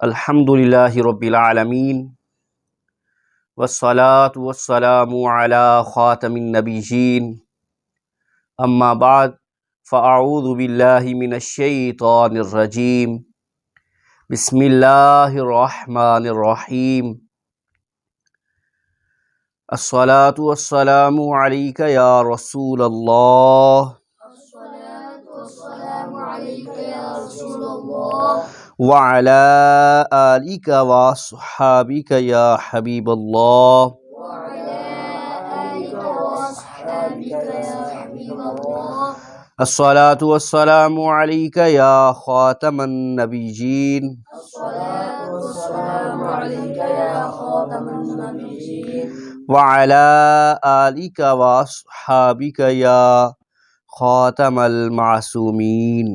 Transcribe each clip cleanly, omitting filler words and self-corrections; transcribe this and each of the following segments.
الحمدللہ رب العالمین والصلاة والسلام علی خاتم النبیین اما بعد فاعوذ باللہ من الشیطان الرجیم بسم اللہ الرحمن الرحیم الصلاة والسلام علیک یا رسول اللہ وعلى آلك وصحابك يا حبيب الله الصلاة والسلام عليك يا خاتم النبيين وعلى آلك وصحابك يا خاتم المعصومين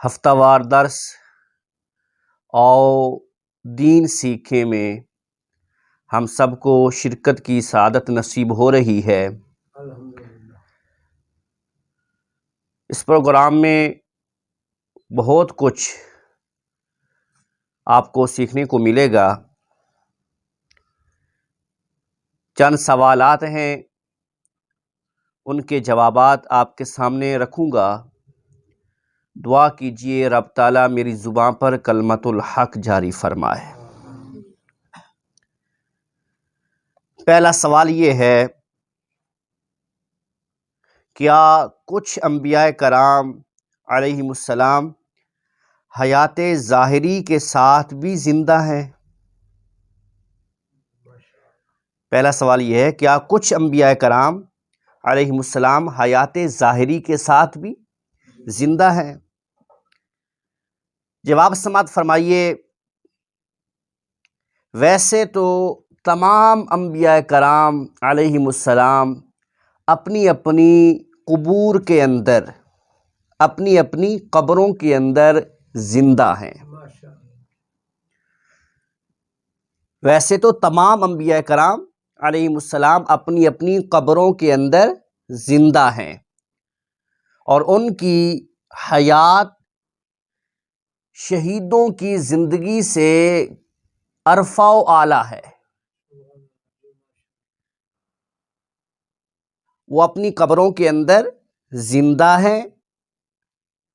ہفتہ وار درس اور دین سیکھیں میں ہم سب کو شرکت کی سعادت نصیب ہو رہی ہے۔ اس پروگرام میں بہت کچھ آپ کو سیکھنے کو ملے گا۔ چند سوالات ہیں، ان کے جوابات آپ کے سامنے رکھوں گا۔ دعا کیجئے رب تعالیٰ میری زبان پر کلمت الحق جاری فرمائے۔ پہلا سوال یہ ہے، کیا کچھ انبیاء کرام علیہم السلام حیات ظاہری کے ساتھ بھی زندہ ہیں؟ پہلا سوال یہ ہے، کیا کچھ انبیاء کرام علیہم السلام حیات ظاہری کے ساتھ بھی زندہ ہیں؟ جواب سماعت فرمائیے، ویسے تو تمام انبیاء کرام علیہم السلام اپنی اپنی قبور کے اندر، اپنی اپنی قبروں کے اندر زندہ ہیں۔ ویسے تو تمام انبیاء کرام علیہم السلام اپنی اپنی قبروں کے اندر زندہ ہیں، اور ان کی حیات شہیدوں کی زندگی سے ارفع و اعلیٰ ہے۔ وہ اپنی قبروں کے اندر زندہ ہیں،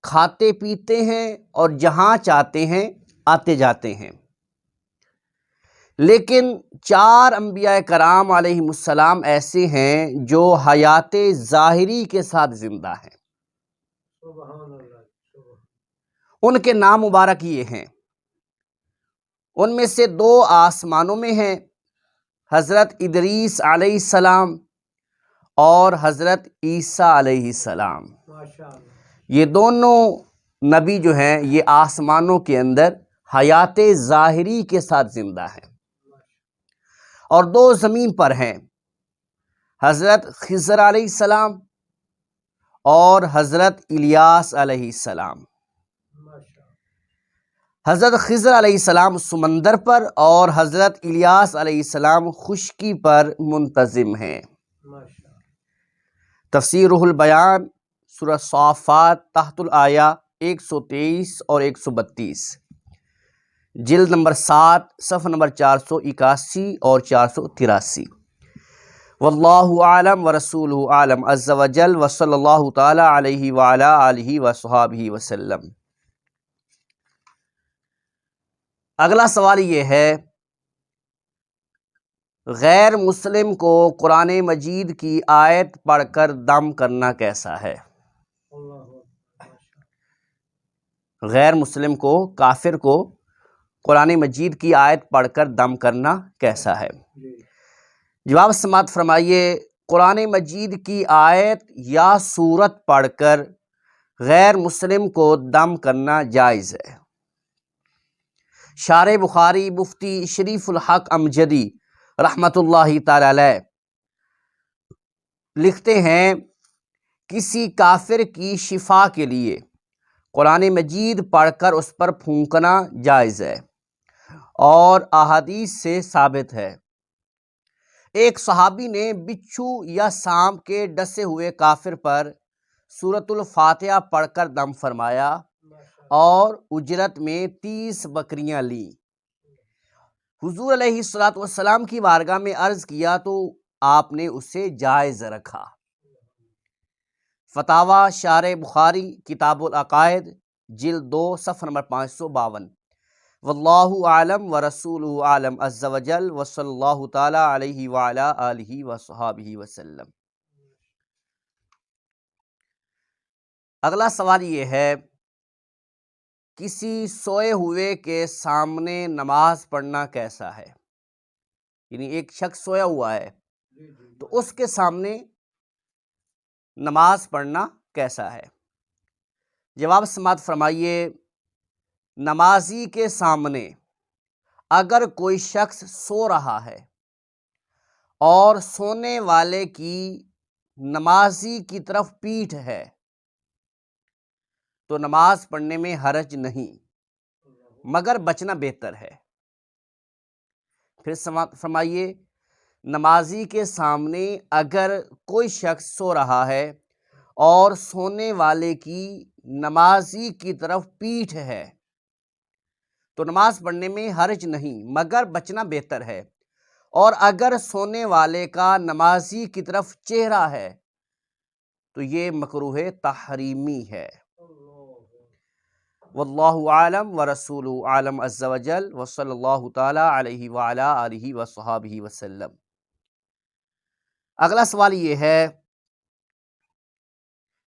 کھاتے پیتے ہیں اور جہاں چاہتے ہیں آتے جاتے ہیں۔ لیکن 4 انبیاء کرام علیہم السلام ایسے ہیں جو حیات ظاہری کے ساتھ زندہ ہیں۔ ان کے نام مبارک یہ ہیں، ان میں سے 2 آسمانوں میں ہیں، حضرت ادریس علیہ السلام اور حضرت عیسیٰ علیہ السلام۔ یہ دونوں نبی جو ہیں یہ آسمانوں کے اندر حیات ظاہری کے ساتھ زندہ ہیں، اور 2 زمین پر ہیں، حضرت خضر علیہ السلام اور حضرت الیاس علیہ السلام۔ حضرت خضر علیہ السلام سمندر پر اور حضرت الیاس علیہ السلام خشکی پر منتظم ہیں۔ تفسیر روح البیان سورہ صافات تحت الآیہ 123 اور 132، جلد نمبر 7 صفحہ نمبر 481 اور 483۔ واللہ اعلم ورسولہ اعلم عز وجل وصلی اللہ تعالی علیہ وعلی آلہ وصحابہ وسلم۔ اگلا سوال یہ ہے، غیر مسلم کو قرآن مجید کی آیت پڑھ کر دم کرنا کیسا ہے؟ غیر مسلم کو، کافر کو قرآن مجید کی آیت پڑھ کر دم کرنا کیسا ہے؟ جواب سماعت فرمائیے، قرآن مجید کی آیت یا سورت پڑھ کر غیر مسلم کو دم کرنا جائز ہے۔ شارح بخاری مفتی شریف الحق امجدی رحمۃ اللہ تعالی علیہ لکھتے ہیں، کسی کافر کی شفا کے لیے قرآن مجید پڑھ کر اس پر پھونکنا جائز ہے اور احادیث سے ثابت ہے۔ ایک صحابی نے بچھو یا سانپ کے ڈسے ہوئے کافر پر سورۃ الفاتحہ پڑھ کر دم فرمایا اور اجرت میں 30 بکریاں لیں۔ حضور علیہ الصلوۃ والسلام کی بارگاہ میں عرض کیا تو آپ نے اسے جائز رکھا۔ فتاوی شارح بخاری کتاب العقائد جلد 2 صفحہ نمبر 552۔ واللہ اعلم ورسولہ اعلم عز وجل وصلی اللہ تعالی علیہ وعلی آلہ وصحابہ وسلم۔ اگلا سوال یہ ہے، کسی سوئے ہوئے کے سامنے نماز پڑھنا کیسا ہے؟ یعنی ایک شخص سویا ہوا ہے تو اس کے سامنے نماز پڑھنا کیسا ہے؟ جواب سماعت فرمائیے، نمازی کے سامنے اگر کوئی شخص سو رہا ہے اور سونے والے کی نمازی کی طرف پیٹھ ہے تو نماز پڑھنے میں حرج نہیں، مگر بچنا بہتر ہے۔ پھر فرمائیے، نمازی کے سامنے اگر کوئی شخص سو رہا ہے اور سونے والے کی نمازی کی طرف پیٹھ ہے تو نماز پڑھنے میں حرج نہیں، مگر بچنا بہتر ہے۔ اور اگر سونے والے کا نمازی کی طرف چہرہ ہے تو یہ مکروہ تحریمی ہے۔ واللہ عالم ورسولہ عالم عز وجل وصلی اللہ تعالی علیہ وعلی آلہ وصحابہ وسلم۔ اگلا سوال یہ ہے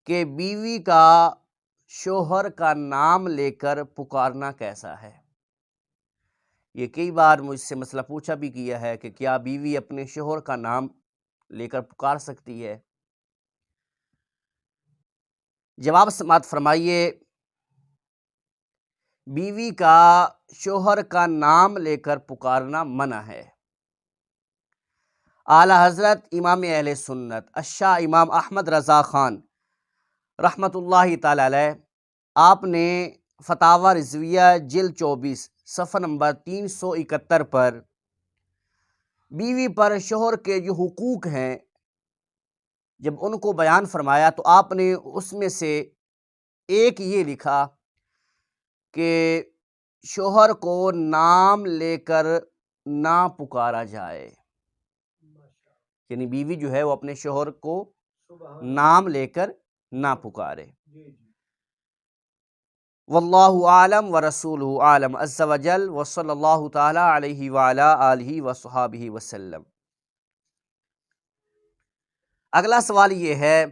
کہ بیوی کا شوہر کا نام لے کر پکارنا کیسا ہے؟ یہ کئی بار مجھ سے مسئلہ پوچھا بھی کیا ہے کہ کیا بیوی اپنے شوہر کا نام لے کر پکار سکتی ہے؟ جواب سماعت فرمائیے، بیوی کا شوہر کا نام لے کر پکارنا منع ہے۔ اعلی حضرت امام اہل سنت الشاہ امام احمد رضا خان رحمۃ اللہ تعالی علیہ، آپ نے فتاوی رضویہ جلد 24 صفحہ نمبر 371 پر بیوی پر شوہر کے جو حقوق ہیں جب ان کو بیان فرمایا تو آپ نے اس میں سے ایک یہ لکھا کہ شوہر کو نام لے کر نہ پکارا جائے، یعنی بیوی جو ہے وہ اپنے شوہر کو نام لے کر نہ پکارے۔ واللہ اعلم ورسولہ اعلم عز وجل وصلی اللہ تعالی علیہ وعلی آلہ وصحابہ وسلم۔ اگلا سوال یہ ہے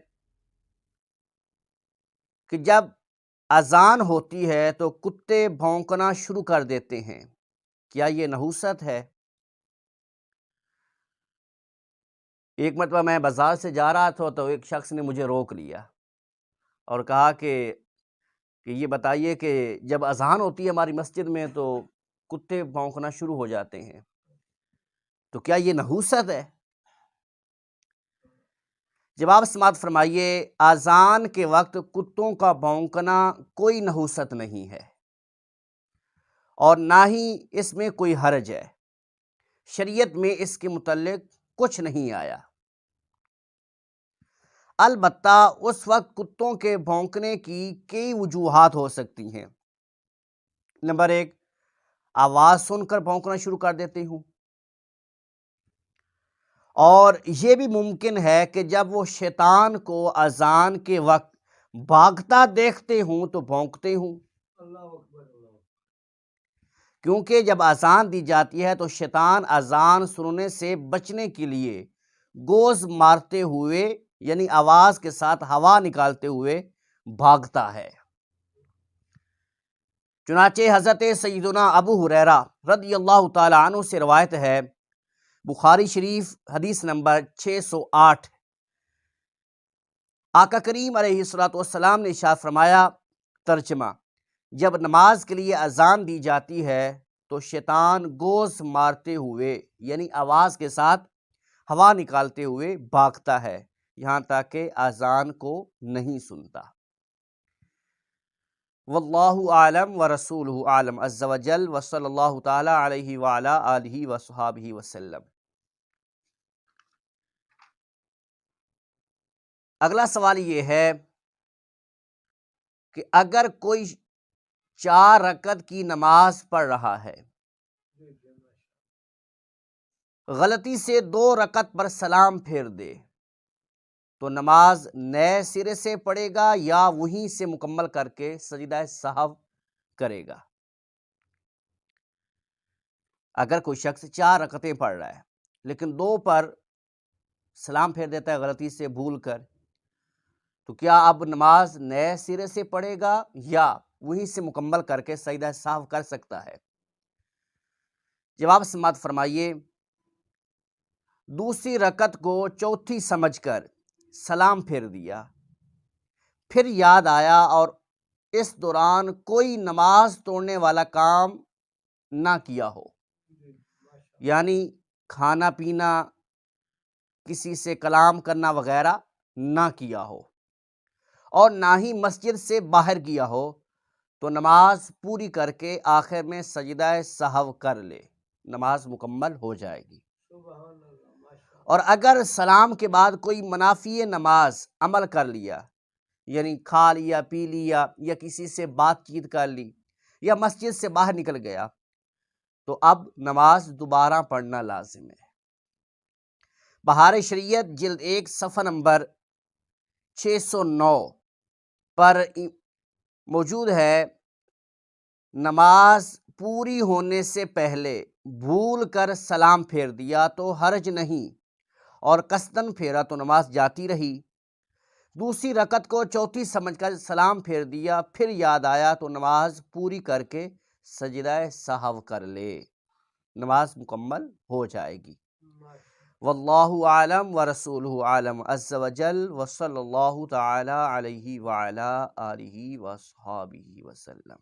کہ جب اذان ہوتی ہے تو کتے بھونکنا شروع کر دیتے ہیں، کیا یہ نحوست ہے؟ ایک مرتبہ میں بازار سے جا رہا تھا تو ایک شخص نے مجھے روک لیا اور کہا کہ یہ بتائیے کہ جب اذان ہوتی ہے ہماری مسجد میں تو کتے بھونکنا شروع ہو جاتے ہیں، تو کیا یہ نحوست ہے؟ جواب سماعت فرمائیے، اذان کے وقت کتوں کا بھونکنا کوئی نحوست نہیں ہے اور نہ ہی اس میں کوئی حرج ہے، شریعت میں اس کے متعلق کچھ نہیں آیا۔ البتہ اس وقت کتوں کے بھونکنے کی کئی وجوہات ہو سکتی ہیں۔ نمبر 1، آواز سن کر بھونکنا شروع کر دیتے ہوں، اور یہ بھی ممکن ہے کہ جب وہ شیطان کو اذان کے وقت بھاگتا دیکھتے ہوں تو بھونکتے ہوں، کیونکہ جب اذان دی جاتی ہے تو شیطان اذان سننے سے بچنے کے لیے گوز مارتے ہوئے یعنی آواز کے ساتھ ہوا نکالتے ہوئے بھاگتا ہے۔ چنانچہ حضرت سیدنا ابو ہریرہ رضی اللہ تعالی عنہ سے روایت ہے، بخاری شریف حدیث نمبر 608، آقا کریم علیہ الصلوۃ والسلام نے ارشاد فرمایا، ترجمہ، جب نماز کے لیے اذان دی جاتی ہے تو شیطان گوز مارتے ہوئے یعنی آواز کے ساتھ ہوا نکالتے ہوئے بھاگتا ہے یہاں تک کہ اذان کو نہیں سنتا۔ واللہ اعلم ورسولہ اعلم عز وجل وصلی اللہ تعالی علیہ وعلی آلہ وصحابہ وسلم۔ اگلا سوال یہ ہے کہ اگر کوئی 4 رکعت کی نماز پڑھ رہا ہے، غلطی سے 2 رکعت پر سلام پھیر دے تو نماز نئے سرے سے پڑھے گا یا وہیں سے مکمل کر کے سجدہ سہو کرے گا؟ اگر کوئی شخص 4 رکعتیں پڑھ رہا ہے لیکن 2 پر سلام پھیر دیتا ہے غلطی سے بھول کر، تو کیا اب نماز نئے سرے سے پڑھے گا یا وہیں سے مکمل کر کے سجدہ سہو کر سکتا ہے؟ جواب سماعت فرمائیے، دوسری رکعت کو چوتھی سمجھ کر سلام پھیر دیا، پھر یاد آیا اور اس دوران کوئی نماز توڑنے والا کام نہ کیا ہو، یعنی کھانا پینا، کسی سے کلام کرنا وغیرہ نہ کیا ہو، اور نہ ہی مسجد سے باہر گیا ہو، تو نماز پوری کر کے آخر میں سجدہ سہو کر لے، نماز مکمل ہو جائے گی۔ اور اگر سلام کے بعد کوئی منافی نماز عمل کر لیا، یعنی کھا لیا، پی لیا، یا کسی سے بات چیت کر لی، یا مسجد سے باہر نکل گیا، تو اب نماز دوبارہ پڑھنا لازم ہے۔ بہار شریعت جلد 1 صفحہ نمبر 609 پر موجود ہے، نماز پوری ہونے سے پہلے بھول کر سلام پھیر دیا تو حرج نہیں، اور قصدن پھیرا تو نماز جاتی رہی۔ دوسری رکعت کو چوتھی سمجھ کر سلام پھیر دیا، پھر یاد آیا تو نماز پوری کر کے سجدہ سہو کر لے، نماز مکمل ہو جائے گی۔ واللہ اعلم ورسولہ اعلم عز وجل، وصلی اللہ تعالی علیہ وعلی آلہ وصحابہ وسلم۔